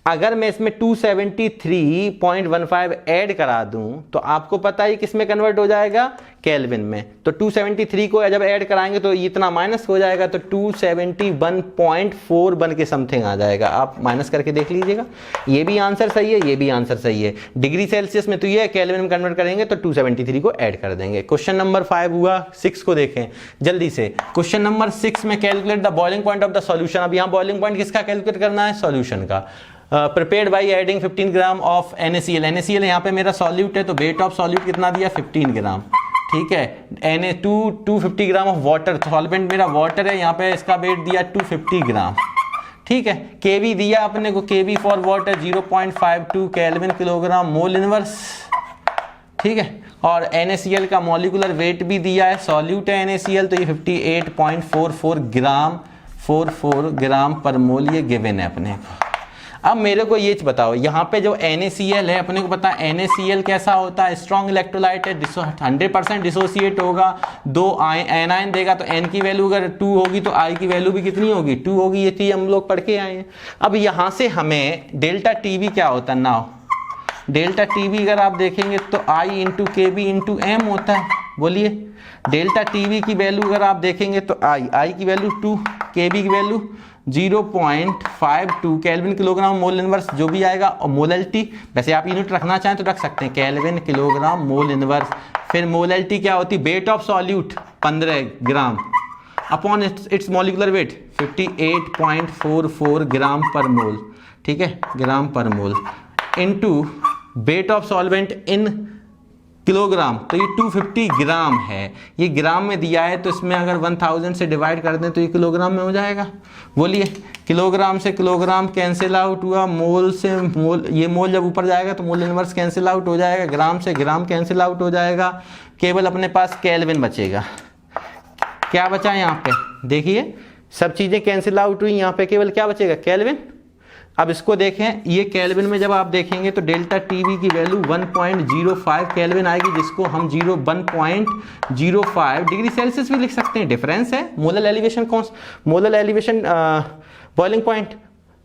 अगर मैं इसमें 273.15 ऐड करा दूं तो आपको पता है किस में कन्वर्ट हो जाएगा, केल्विन में। तो 273 को जब ऐड कराएंगे तो इतना माइनस हो जाएगा, तो 271.4 बन के समथिंग आ जाएगा। आप माइनस करके देख लीजिएगा, ये भी आंसर सही है, ये भी आंसर सही है। डिग्री सेल्सियस में तो ये केल्विन में कन्वर्ट करेंगे तो 273 को ऐड कर देंगे। क्वेश्चन नंबर 5 हुआ। 6 को देखें जल्दी से। क्वेश्चन नंबर 6 में calculate the boiling point of the solution. अब यहाँ बॉइलिंग पॉइंट किसका कैलकुलेट करना है, सॉल्यूशन का। Prepared by adding 15 gram of NaCl। NaCl यहाँ पे मेरा सॉल्यूट है तो वेट ऑफ सॉल्यूट कितना दिया, 15 ग्राम, ठीक है। Na250 gram of water, solvent मेरा वाटर है, यहाँ पे इसका वेट दिया 250 ग्राम, ठीक है। Kb दिया अपने को, Kb for water 0.52 kelvin kilogram mole inverse, ठीक है। और NaCl का मॉलिक्यूलर वेट भी दिया है, सॉल्यूट है NaCl, तो ये 58.44 ग्राम पर मोल ये गिवन है अपने को। अब मेरे को ये बताओ, यहाँ पे जो NaCl है अपने को पता है NaCl कैसा होता है, स्ट्रॉन्ग इलेक्ट्रोलाइट है, 100% डिसोसिएट होगा, 2 एनायन देगा, तो N की वैल्यू अगर 2 होगी तो I की वैल्यू भी कितनी होगी, 2 होगी। ये चीज हम लोग पढ़ के आए हैं। अब यहाँ से हमें डेल्टा टीवी क्या होता है, नाउ डेल्टा टीवी अगर आप देखेंगे तो I इंटू के बी इंटू एम होता है। बोलिए, डेल्टा टीवी की वैल्यू अगर आप देखेंगे तो I की वैल्यू 2, के बी की value 0.52 kelvin kilogram mole inverse जो भी आएगा, और मोलैलिटी वैसे आप यूनिट रखना चाहें तो रख सकते हैं, केल्विन किलोग्राम मोल इनवर्स। फिर मोलैलिटी क्या होती है, weight of solute 15 gram upon its molecular weight 58.44 gram per mole, ठीक है, gram per mole, into weight of solvent in kilogram, तो ये 250 ग्राम है, ये ग्राम में दिया है, तो इसमें अगर 1000 से डिवाइड कर दें तो ये किलोग्राम में हो जाएगा। बोलिए, किलोग्राम से किलोग्राम कैंसिल आउट हुआ, मोल से मोल, ये मोल जब ऊपर जाएगा तो मोल इनवर्स कैंसिल आउट हो जाएगा, ग्राम से ग्राम कैंसिल आउट हो जाएगा, केवल अपने पास केल्विन बचेगा। क्या बचा यहाँ पे, देखिए सब चीज़ें कैंसिल आउट हुई, यहाँ पे केवल क्या बचेगा, केल्विन। अब इसको देखें, ये केल्विन में जब आप देखेंगे तो डेल्टा टीवी की वैल्यू 1.05 केल्विन आएगी, जिसको हम 1.05 डिग्री सेल्सियस भी लिख सकते हैं, डिफरेंस है। मोलर एलिवेशन कौन, मोलर एलिवेशन बॉइलिंग पॉइंट,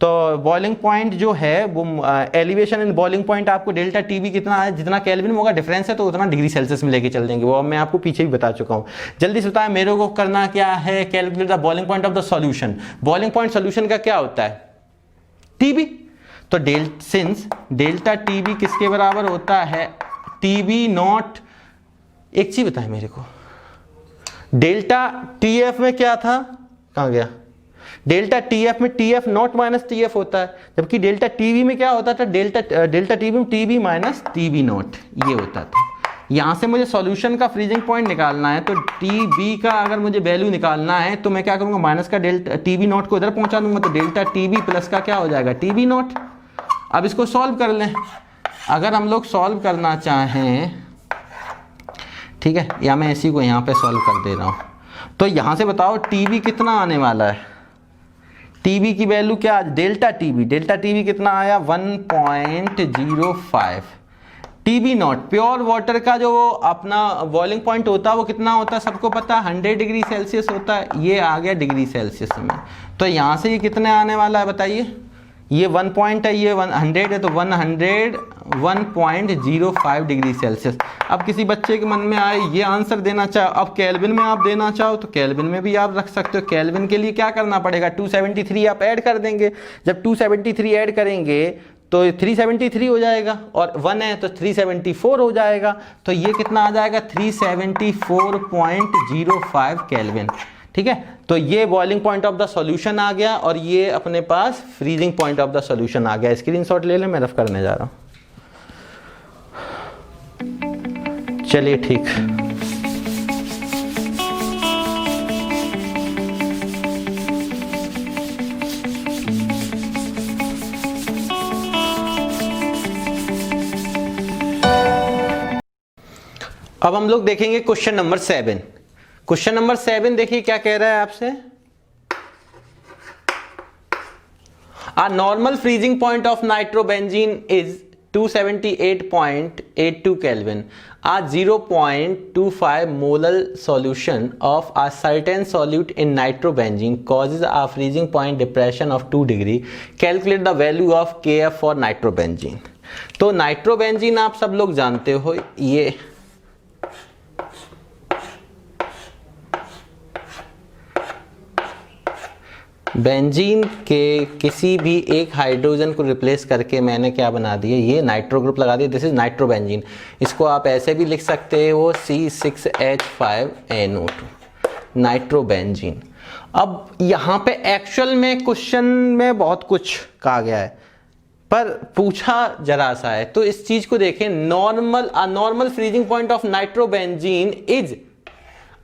तो बॉइलिंग पॉइंट जो है वो एलिवेशन इन बॉइलिंग पॉइंट आपको डेल्टा टीवी कितना है, जितना केल्विन में होगा डिफरेंस है तो उतना डिग्री सेल्सियस में लेके चल देंगे, वो मैं आपको पीछे भी बता चुका हूँ। जल्दी से बताएं मेरे को करना क्या है, calculate the boiling point of the solution. Boiling point solution का क्या होता है, टीबी। तो सिंस डेल्टा टीबी किसके बराबर होता है, टीबी नॉट, एक चीज बताएं मेरे को, डेल्टा टीएफ में क्या था, कहां गया, डेल्टा टीएफ में टीएफ नॉट माइनस टीएफ होता है, जबकि डेल्टा टीवी में क्या होता था, डेल्टा टीवी में टीबी माइनस टीबी नॉट ये होता था। यहाँ से मुझे सॉल्यूशन का फ्रीजिंग पॉइंट निकालना है, तो टीबी का अगर मुझे वैल्यू निकालना है तो मैं क्या करूँगा, माइनस का डेल्टा टीबी नॉट को इधर पहुँचा दूंगा, तो डेल्टा टीबी प्लस का क्या हो जाएगा, टीबी नॉट। अब इसको सॉल्व कर लें, अगर हम लोग सॉल्व करना चाहें, ठीक है, या मैं इसी को यहाँ पे सॉल्व कर दे रहा हूँ, तो यहाँ से बताओ टीबी कितना आने वाला है, टीबी की वैल्यू क्या, डेल्टा टीबी कितना आया 1.05। टीबी नॉट प्योर वाटर का जो अपना बॉइलिंग पॉइंट होता है वो कितना होता है, सबको पता है 100 डिग्री सेल्सियस होता है, ये आ गया डिग्री सेल्सियस में। तो यहाँ से ये कितने आने वाला है बताइए, ये 1 पॉइंट है, ये 100 है, तो 101.05 डिग्री सेल्सियस। अब किसी बच्चे के मन में आए ये आंसर देना चाहो, अब केल्विन में आप देना चाहो तो केल्विन में भी आप रख सकते हो। केल्विन के लिए क्या करना पड़ेगा, 273 आप ऐड कर देंगे, जब 273 ऐड करेंगे तो 373 हो जाएगा, और 1 है तो 374 हो जाएगा। तो ये कितना आ जाएगा 374.05 केल्विन। ठीक है, तो ये boiling point of the solution आ गया और ये अपने पास freezing point of the solution आ गया। स्क्रीनशॉट ले लें, मैं रफ करने जा रहा हूं। चलिए ठीक, अब हम लोग देखेंगे क्वेश्चन नंबर 7। क्वेश्चन नंबर 7 देखिए क्या कह रहा है आपसे। A normal freezing point of nitrobenzene is 278.82 Kelvin. A 0.25 molar solution of a certain solute in nitrobenzene causes a freezing point depression of 2 degree. Calculate the value of Kf for nitrobenzene. तो नाइट्रोबेंजीन आप सब लोग जानते हो, ये बेंजीन के किसी भी एक हाइड्रोजन को रिप्लेस करके मैंने क्या बना दिया, ये नाइट्रो ग्रुप लगा दिया। This is nitrobenzene. इसको आप ऐसे भी लिख सकते हो C6H5NO2 नाइट्रोबेंजीन। अब यहाँ पे एक्चुअल में क्वेश्चन में बहुत कुछ कहा गया है पर पूछा जरा सा है, तो इस चीज को देखें। Normal freezing point of nitrobenzene is,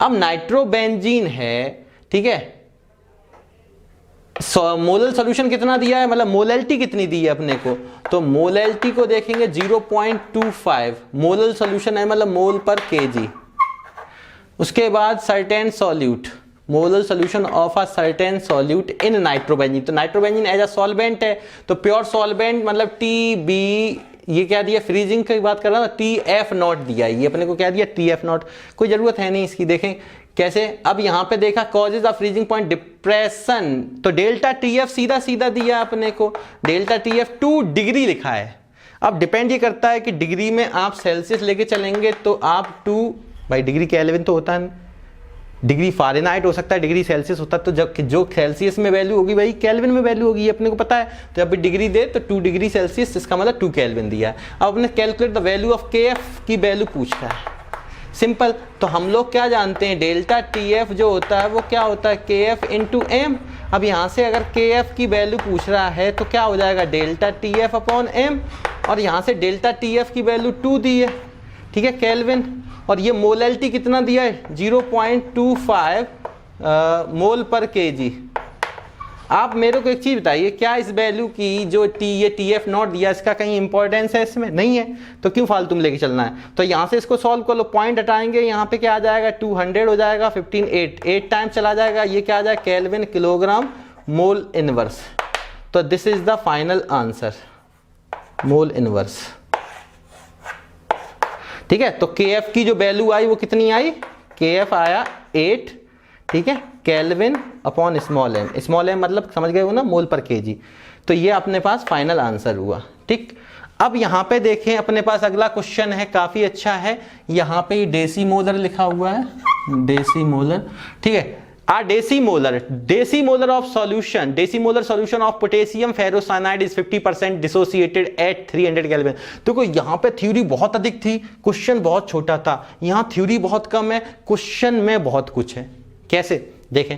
अब नाइट्रोबेंजीन है, ठीक है, मोलल सॉल्यूशन कितना दिया है, मतलब मोलैलिटी कितनी दी है अपने को, तो मोलैलिटी को देखेंगे 0.25 मोलल सॉल्यूशन है, मतलब मोल पर केजी। उसके बाद certain solute, molal solution of a certain solute in nitrobenzene. तो नाइट्रोबेंजीन एज अ सॉल्वेंट है, तो प्योर सॉल्वेंट मतलब TB, ये क्या दिया, फ्रीजिंग की बात कर रहा था, TF0 दिया, ये अपने को क्या दिया TF0, कोई जरूरत है नहीं इसकी। देखें कैसे, अब यहां पे देखा causes of freezing point depression, तो डेल्टा TF सीधा सीधा दिया अपने को, डेल्टा TF 2 डिग्री लिखा है। अब डिपेंड ये करता है कि डिग्री में आप सेल्सियस लेके चलेंगे तो आप 2 भाई डिग्री केल्विन तो होता है, डिग्री फ़ारेनहाइट हो सकता है, डिग्री सेल्सियस होता है, तो जब जो सेल्सियस में वैल्यू होगी वही केल्विन में वैल्यू होगी, अपने को पता है। तो जब भी डिग्री दे तो 2 डिग्री सेल्सियस, इसका मतलब 2 केल्विन दिया है। अब अपने calculate the value of KF की वैल्यू पूछ रहा है, सिंपल। तो हम लोग क्या जानते हैं, डेल्टा TF जो होता है वो क्या होता है KF इंटू M। अब यहाँ से अगर KF की वैल्यू पूछ रहा है तो क्या हो जाएगा डेल्टा TF अपॉन M, और यहाँ से डेल्टा TF की वैल्यू 2 दी है, ठीक है, केल्विन, और ये मोलैलिटी कितना दिया है 0.25 मोल पर केजी। आप मेरे को एक चीज बताइए, क्या इस वैल्यू की जो ये TF0 दिया इसका कहीं इंपॉर्टेंस है इसमें? नहीं है, तो क्यों फालतू में लेके चलना है। तो यहाँ से इसको सॉल्व कर लो, पॉइंट हटाएंगे, यहाँ पे क्या आ जाएगा 200 हो जाएगा, 15 8 टाइम चला जाएगा, ये क्या आ जाएगा केल्विन किलोग्राम मोल इनवर्स। तो this is the final answer, mole inverse, ठीक है। तो KF की जो वैल्यू आई वो कितनी आई, KF आया 8, ठीक है, केल्विन अपॉन स्मॉल m मतलब समझ गए हो ना, मोल पर केजी। तो ये अपने पास फाइनल आंसर हुआ, ठीक। अब यहाँ पे देखें, अपने पास अगला क्वेश्चन है, काफी अच्छा है। यहाँ पे डेसीमोलर लिखा हुआ है, डेसीमोलर, ठीक है। Decimolar of solution, decimolar solution of potassium ferrocyanide is 50% dissociated at 300 Kelvin. तो यहाँ पे थ्योरी बहुत अधिक थी, क्वेश्चन बहुत छोटा था। यहाँ थ्योरी बहुत कम है, क्वेश्चन में बहुत कुछ है। कैसे देखें,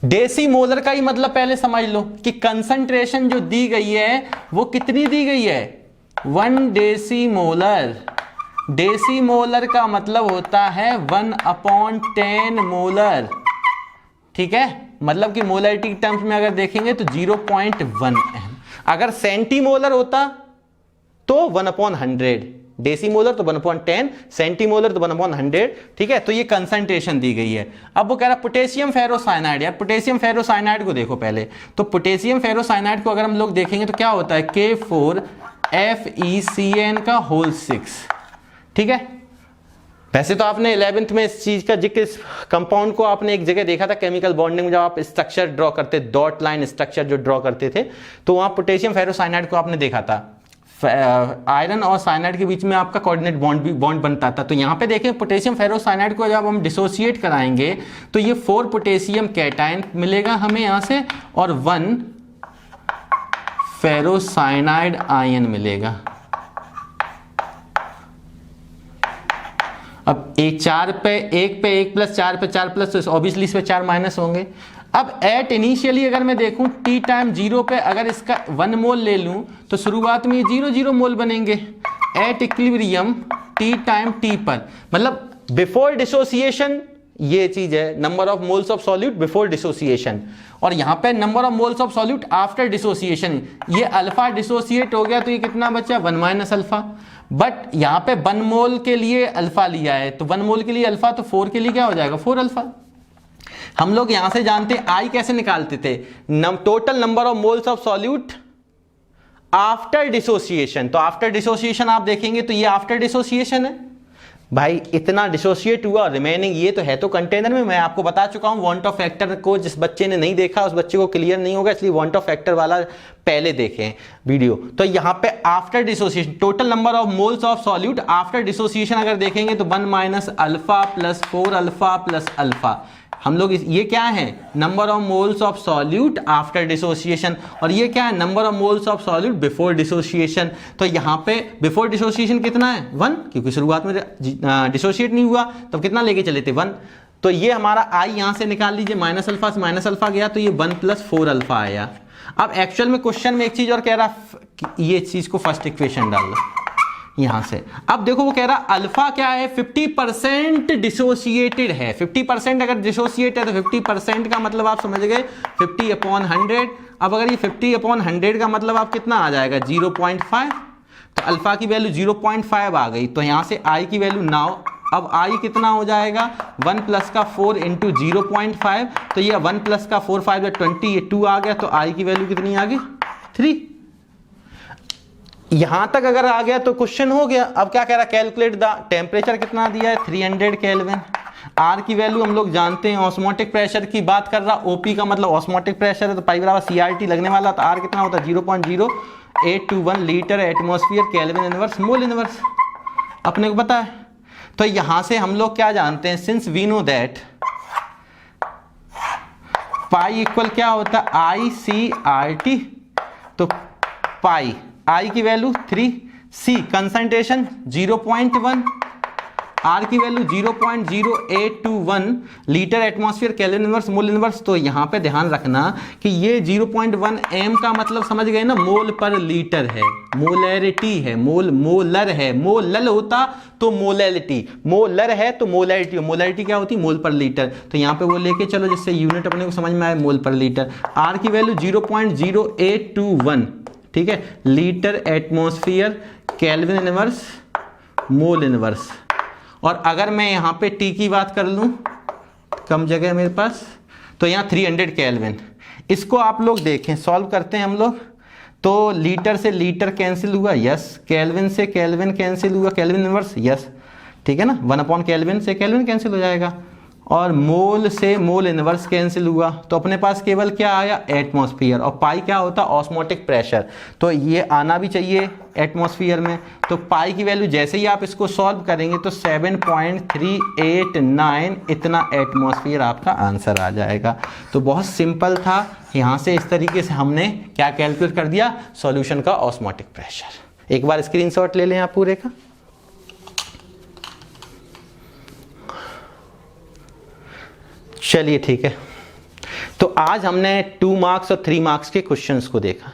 डेसीमोलर का ही मतलब पहले समझ लो कि कंसंट्रेशन जो दी गई है वो कितनी दी गई है, 1 डेसीमोलर। डेसीमोलर का मतलब होता है 1/10 मोलर, ठीक है, मतलब कि मोलरिटी टर्म्स में अगर देखेंगे तो 0.1 m। अगर सेंटीमोलर होता तो 1/100, डेसीमोलर तो 1/10, सेंटीमोलर तो 1/100, ठीक है। तो ये कंसंट्रेशन दी गई है। अब वो कह रहा है पोटेशियम फेरोसाइनाइड, यार पोटेशियम फेरोसाइनाइड को देखो पहले। तो पोटेशियम फेरोसाइनाइड को अगर हम लोग देखेंगे तो क्या होता है K4FeCN का होल 6, ठीक है। वैसे तो आपने 11th में इस चीज का जिक्र, इस कंपाउंड को आपने एक जगह देखा था केमिकल बॉन्डिंग में, जब आप स्ट्रक्चर ड्रॉ करते, डॉट लाइन स्ट्रक्चर जो ड्रॉ करते थे, तो वहां पोटेशियम फेरोसाइनाइड को आपने देखा था, आयरन और साइनाइड के बीच में आपका कोऑर्डिनेट बॉन्ड बनता था। तो यहाँ पे देखें पोटेशियम फेरोसाइनाइड को जब हम डिसोसिएट कराएंगे तो ये 4 पोटेशियम कैटायन मिलेगा हमें यहाँ से, और 1 फेरोसाइनाइड आयन मिलेगा। अब एक 4 पे 1 प्लस 4 पे 4 प्लस, तो ऑब्वियसली इस पे 4 माइनस होंगे। अब एट इनिशियली अगर मैं देखूं टी टाइम 0 पे अगर इसका 1 मोल ले लूं तो शुरुआत में ये 0 मोल बनेंगे। At equilibrium T time T पर, मतलब बिफोर डिसोसिएशन ये चीज है, number of moles of solute before dissociation, और यहां पे number of moles of solute after dissociation. ये अल्फा डिसोसिएट हो गया तो ये कितना बचा 1 माइनस अल्फा, बट यहां पे 1 मोल के लिए अल्फा लिया है तो 1 मोल के लिए अल्फा, तो 4 के लिए क्या हो जाएगा 4 अल्फा। हम लोग यहां से जानते हैं आई कैसे निकालते थे, total number of moles of solute after dissociation. तो आफ्टर डिसोसिएशन आप देखेंगे तो ये आफ्टर डिसोसिएशन है भाई, इतना डिसोसिएट हुआ, रिमेनिंग ये तो है तो कंटेनर में। मैं आपको बता चुका हूं वांट ऑफ फैक्टर को, जिस बच्चे ने नहीं देखा उस बच्चे को क्लियर नहीं होगा, इसलिए वांट ऑफ फैक्टर वाला पहले देखें वीडियो। तो यहाँ पे after dissociation total number of moles of solute after dissociation अगर देखेंगे तो 1 minus alpha plus 4 alpha plus alpha. हम लोग ये क्या है number of moles of solute after dissociation, और ये क्या है number of moles of solute before dissociation. तो यहाँ पे बिफोर डिसोसिएशन कितना है 1, क्योंकि शुरुआत में डिसोसिएट नहीं हुआ तब कितना लेके चले थे 1। तो ये हमारा आई यहां से निकाल लीजिए, माइनस अल्फा से माइनस अल्फा गया तो ये 1 प्लस 4 अल्फा आया। अब एक्चुअल में क्वेश्चन में एक चीज और कह रहा, ये चीज को फर्स्ट इक्वेशन डाल लो यहां से। अब देखो वो कह रहा अल्फा क्या है 50% डिसोसिएटेड है। 50% अगर डिसोसिएट है तो 50% का मतलब आप समझ गए 50/100। अब अगर ये 50/100 का मतलब आप कितना आ जाएगा 0.5, तो अल्फा की वैल्यू 0.5 आ गई। तो यहां से आई की वैल्यू नाउ, अब आई कितना हो जाएगा 1 प्लस का 4 इंटू 0.5, तो ये 1 प्लस का 4 5 20, ये 2 आ गया, तो आई की वैल्यू कितनी आ गई 3। यहां तक अगर आ गया तो क्वेश्चन हो गया। अब क्या कह रहा कैलकुलेट द टेम्परेचर, कितना दिया है 300 केल्विन। आर की वैल्यू हम लोग जानते हैं, ऑस्मोटिक प्रेशर की बात कर रहा, ओपी का मतलब ऑस्मोटिक प्रेशर है तो पाई बराबर CRT लगने वाला, तो आर कितना होता है 0.0821 litre atmosphere kelvin inverse mole inverse, अपने को पता है। तो यहां से हम लोग क्या जानते हैं, since we know that pi equal क्या होता है ICRT, तो पाई आई की वैल्यू 3, सी कंसंट्रेशन 0.1, आर की value 0.0821 litre atmosphere kelvin inverse mole inverse. तो यहां पे ध्यान रखना कि ये 0.1 m का मतलब समझ गए ना मोल पर लीटर है, मोलैरिटी है, मोलर है, मोलल होता तो मोलैलिटी, मोलर है तो मोलैरिटी, मोलैरिटी क्या होती मोल पर लीटर। तो यहाँ पे वो लेके चलो जिससे यूनिट अपने को समझ में आए मोल पर लीटर। आर की वैल्यू 0.0821, ठीक है, litre atmosphere kelvin inverse mole inverse. और अगर मैं यहाँ पे टी की बात कर लूँ, कम जगह है मेरे पास, तो यहाँ 300 केल्विन। इसको आप लोग देखें, सॉल्व करते हैं हम लोग, तो लीटर से लीटर कैंसिल हुआ, यस, केल्विन से केल्विन कैंसिल हुआ, केल्विन इनवर्स, यस, ठीक है ना, 1/केल्विन से केल्विन कैंसिल हो जाएगा, और मोल से मोल इनवर्स कैंसिल हुआ, तो अपने पास केवल क्या आया एटमॉस्फेयर, और पाई क्या होता ऑस्मोटिक प्रेशर, तो ये आना भी चाहिए एटमॉस्फेयर में। तो पाई की वैल्यू जैसे ही आप इसको सॉल्व करेंगे तो 7.389 इतना एटमॉस्फेयर आपका आंसर आ जाएगा। तो बहुत सिंपल था, यहाँ से इस तरीके से हमने क्या कैलकुलेट कर दिया सॉल्यूशन का ऑस्मोटिक प्रेशर। एक बार स्क्रीनशॉट ले लें आप पूरे का। चलिए ठीक है, तो आज हमने 2 मार्क्स और 3 मार्क्स के क्वेश्चंस को देखा।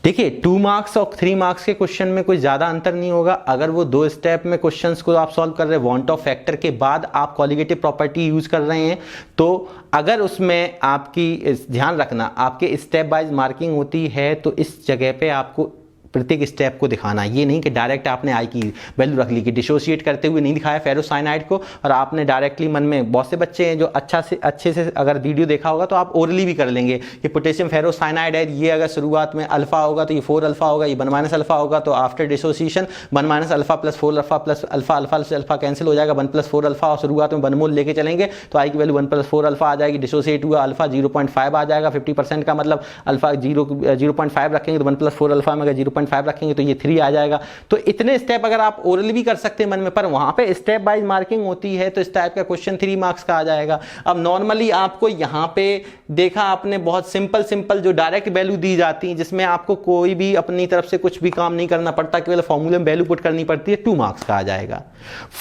देखिए 2 मार्क्स और 3 मार्क्स के क्वेश्चन में कोई ज़्यादा अंतर नहीं होगा। अगर वो 2 स्टेप में क्वेश्चंस को आप सॉल्व कर रहे हैं, वांट ऑफ फैक्टर के बाद आप कॉलिगेटिव प्रॉपर्टी यूज़ कर रहे हैं, तो अगर उसमें आपकी ध्यान रखना आपके स्टेप वाइज मार्किंग होती है, तो इस जगह पे आपको प्रत्येक स्टेप को दिखाना, ये नहीं कि डायरेक्ट आपने आई की वैल्यू रख ली, कि डिसोशिएट करते हुए नहीं दिखाया फेरोसाइनाइड को, और आपने डायरेक्टली मन में, बहुत से बच्चे हैं जो अच्छे से अगर वीडियो देखा होगा तो आप ओरली भी कर लेंगे कि पोटेशियम फेरोसाइनाइड है, ये अगर शुरुआत में अल्फा होगा तो ये 4 अल्फा होगा, ये 1 माइनस अल्फा होगा, तो after dissociation 1 minus alpha plus 4 alpha plus alpha, alpha से अल्फा कैंसिल हो जाएगा, 1 प्लस 4 अल्फा, और शुरुआत में 1 मोल लेके चलेंगे तो आई की वैल्यू 1 प्लस 4 अल्फा आ जाएगी। डिसोसिएट हुआ अल्फा 0.5 आ जाएगा, 50% का मतलब अल्फा 0.5 रखेंगे तो 1 प्लस 4 अल्फा में अगर 0.5 2.5 रखेंगे तो ये 3 आ जाएगा। तो इतने स्टेप अगर आप ओरल भी कर सकते हैं मन में, पर वहां पे स्टेप वाइज मार्किंग होती है तो इस टाइप का क्वेश्चन 3 मार्क्स का आ जाएगा। अब नॉर्मली आपको यहाँ पे देखा आपने बहुत सिंपल जो डायरेक्ट वैल्यू दी जाती है, जिसमें आपको कोई भी अपनी तरफ से कुछ भी काम नहीं करना पड़ता, केवल फॉर्मूले में वैल्यू पुट करनी पड़ती है, 2 मार्क्स का आ जाएगा।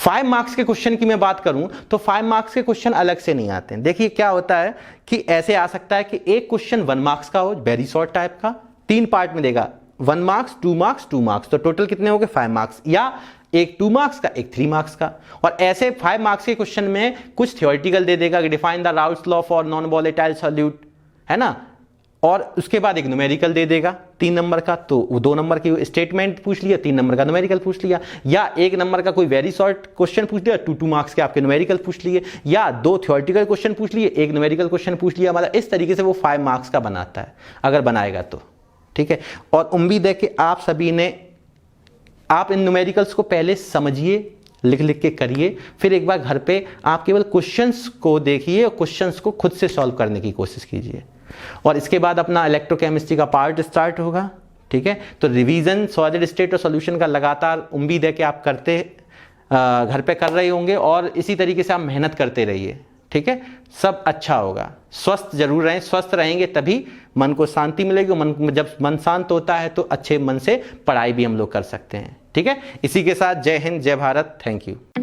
5 मार्क्स के क्वेश्चन की मैं बात करूं तो 5 मार्क्स के क्वेश्चन अलग से नहीं आते हैं। देखिए क्या होता है कि ऐसे आ सकता है कि एक क्वेश्चन 1 मार्क्स का हो, वेरी शॉर्ट टाइप का, 3 पार्ट में देगा, 1 मार्क्स 2 मार्क्स 2 मार्क्स, तो टोटल कितने हो गए 5 मार्क्स, या एक 2 मार्क्स का एक 3 मार्क्स का। और ऐसे 5 मार्क्स के क्वेश्चन में कुछ थियोरेटिकल दे देगा कि define the Raoult's law for non volatile solute, है ना, और उसके बाद एक न्यूमेरिकल दे देगा 3 नंबर का, तो 2 नंबर की स्टेटमेंट पूछ लिया, 3 नंबर का न्यूमेरिकल पूछ लिया, या 1 नंबर का कोई वेरी शॉर्ट क्वेश्चन पूछ लिया, 2 मार्क्स के आपके न्यूमेरिकल पूछ लिए, या 2 थ्योरेटिकल क्वेश्चन पूछ लिए, 1 न्यूमेरिकल क्वेश्चन पूछ लिया, मतलब इस तरीके से वो 5 मार्क्स का बनाता है अगर बनाएगा तो, ठीक है। और उम्मीद है कि आप सभी ने, आप इन न्यूमेरिकल्स को पहले समझिए, लिख के करिए, फिर एक बार घर पे आप केवल क्वेश्चंस को देखिए और क्वेश्चंस को खुद से सॉल्व करने की कोशिश कीजिए। और इसके बाद अपना इलेक्ट्रोकेमिस्ट्री का पार्ट स्टार्ट होगा, ठीक है। तो रिवीजन सॉलिड स्टेट और सॉल्यूशन का लगातार उम्मीद है कि आप करते घर पे कर रहे होंगे, और इसी तरीके से आप मेहनत करते रहिए, ठीक है। सब अच्छा होगा। स्वस्थ जरूर रहें, स्वस्थ रहेंगे तभी मन को शांति मिलेगी। जब मन शांत होता है तो अच्छे मन से पढ़ाई भी हम लोग कर सकते हैं, ठीक है। इसी के साथ जय हिंद, जय भारत, थैंक यू।